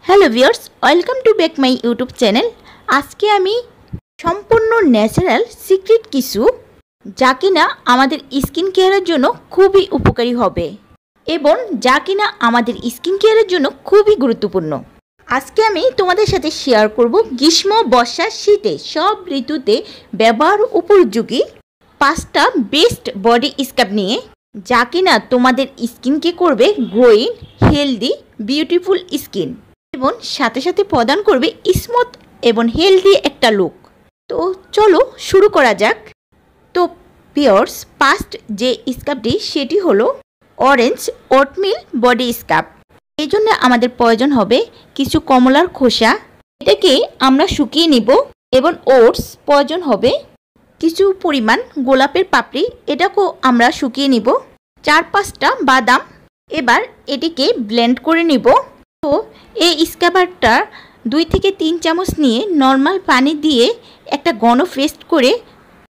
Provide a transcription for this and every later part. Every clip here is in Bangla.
Hello viewers, welcome to back my YouTube channel. আজকে আমি সম্পূর্ণ ন্যাচারাল সিক্রেট কিছু যা কিনা আমাদের স্কিন কেয়ারের জন্য খুবই উপকারী হবে এবং যা কিনা আমাদের স্কিন কেয়ারের জন্য খুবই গুরুত্বপূর্ণ। আজকে আমি তোমাদের সাথে শেয়ার করব গ্রীষ্ম, বর্ষা, শীতে সব ঋতুতে ব্যবহার উপযোগী 5টা বেস্ট বডি স্ক্রাব নিয়ে, যা কিনা তোমাদের স্কিনকে করবে গ্লোয়িং, হেলদি, বিউটিফুল স্কিন এবং সাথে সাথে প্রদান করবে স্মুথ এবং হেলদি একটা লুক। তো চলো শুরু করা যাক। তো ভিউয়ার্স, ফার্স্ট যে স্ক্রাবটি সেটি হলো অরেঞ্জ ওটমিল বডি স্ক্রাব। এই জন্য আমাদের প্রয়োজন হবে কিছু কমলার খোসা, এটাকে আমরা শুকিয়ে নিব, এবং ওটস প্রয়োজন হবে কিছু পরিমাণ, গোলাপের পাপড়ি এটাকেও আমরা শুকিয়ে নিব, 4-5টা বাদাম। এবার এটিকে ব্লেন্ড করে নিব। তো এই স্ক্রাবারটা 2 থেকে 3 চামচ নিয়ে নর্মাল পানি দিয়ে একটা ঘন পেস্ট করে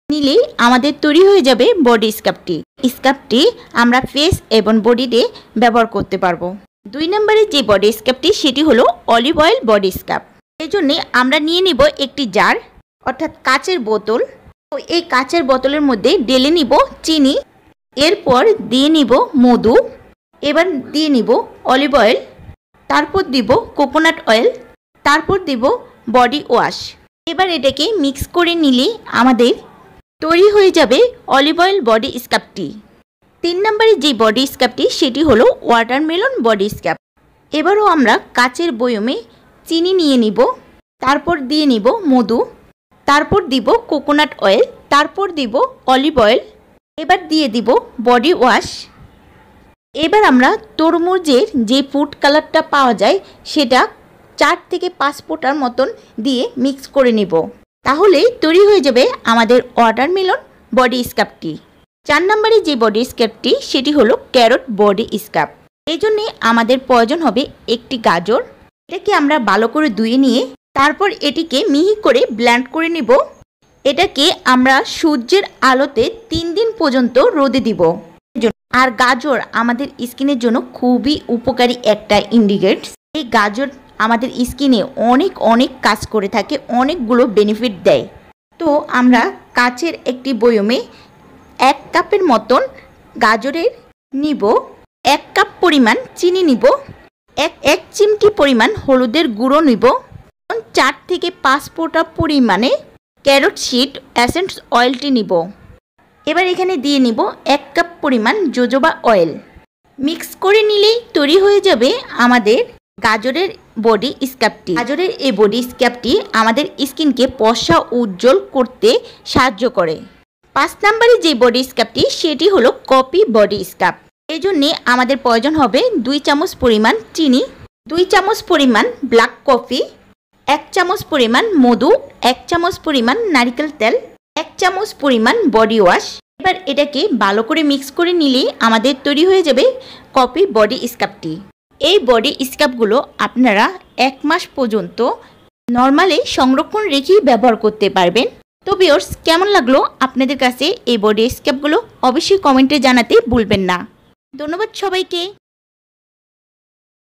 নিলেই আমাদের তৈরি হয়ে যাবে বডি স্ক্রাবটি। স্ক্রাবটি আমরা ফেস এবং বডিতে ব্যবহার করতে পারবো। 2 নম্বরে যে বডি স্ক্রাবটি সেটি হলো অলিভ অয়েল বডি স্ক্রাব। এই জন্যে আমরা নিয়ে নিব একটি জার, অর্থাৎ কাচের বোতল। তো এই কাচের বোতলের মধ্যে ঢেলে নিব চিনি, এরপর দিয়ে নিব মধু, এবার দিয়ে নিব অলিভ অয়েল, তারপর দিব কোকোনাট অয়েল, তারপর দিব বডি ওয়াশ। এবার এটাকে মিক্স করে নিলে আমাদের তৈরি হয়ে যাবে অলিভ অয়েল বডি স্ক্রাবটি। 3 নম্বরে যে বডি স্ক্রাবটি সেটি হলো ওয়াটারমেলন বডি স্ক্রাব। এবারও আমরা কাচের বয়মে চিনি নিয়ে নিব, তারপর দিয়ে নিব মধু, তারপর দিব কোকোনাট অয়েল, তারপর দিব অলিভ অয়েল, এবার দিয়ে দিব বডি ওয়াশ। এবার আমরা তরমুজের যে ফুড কালারটা পাওয়া যায় সেটা 4 থেকে 5 ফোঁটার মতন দিয়ে মিক্স করে নিব, তাহলে তৈরি হয়ে যাবে আমাদের ওয়াটারমেলন বডি স্ক্রাবটি। 4 নম্বরে যে বডি স্ক্রাবটি সেটি হলো ক্যারট বডি স্ক্রাব। এই জন্যে আমাদের প্রয়োজন হবে একটি গাজর, এটাকে আমরা ভালো করে ধুয়ে নিয়ে তারপর এটিকে মিহি করে ব্লেন্ড করে নিব। এটাকে আমরা সূর্যের আলোতে 3 দিন পর্যন্ত রোদে দিব। আর গাজর আমাদের স্কিনের জন্য খুবই উপকারী একটা ইনগ্রিডিয়েন্টস। এই গাজর আমাদের স্কিনে অনেক কাজ করে থাকে, অনেকগুলো বেনিফিট দেয়। তো আমরা কাচের একটি বয়মে 1 কাপের মতন গাজরের নিব, 1 কাপ পরিমাণ চিনি নিব, 1 চিমটি পরিমাণ হলুদের গুঁড়ো নিব, 4 থেকে 5 ফোঁটা পরিমাণে ক্যারট সিড এসেন্স অয়েলটি নিব। এবার এখানে দিয়ে নিব 1 কাপ পরিমাণ জোজোবা অয়েল। মিক্স করে নিলেই তৈরি হয়ে যাবে আমাদের গাজরের বডি স্ক্রাবটি। গাজরের এই বডি স্ক্রাবটি আমাদের স্কিনকে ফর্সা উজ্জ্বল করতে সাহায্য করে। 5 নম্বরে যে বডি স্ক্রাবটি সেটি হলো কফি বডি স্ক্রাব। এই জন্যে আমাদের প্রয়োজন হবে 2 চামচ পরিমাণ চিনি, 2 চামচ পরিমাণ ব্ল্যাক কফি, 1 চামচ পরিমাণ মধু, 1 চামচ পরিমাণ নারকেল তেল, 1 চামচ পরিমাণ বডি ওয়াশ। এবার এটাকে ভালো করে মিক্স করে নিলেই আমাদের তৈরি হয়ে যাবে কফি বডি স্ক্রাবটি। এই বডি স্ক্রাবগুলো আপনারা 1 মাস পর্যন্ত নর্মালি সংরক্ষণ রেখেই ব্যবহার করতে পারবেন। তো ভিউয়ার্স, কেমন লাগলো আপনাদের কাছে এই বডি স্ক্রাবগুলো অবশ্যই কমেন্টে জানাতে ভুলবেন না। ধন্যবাদ সবাইকে।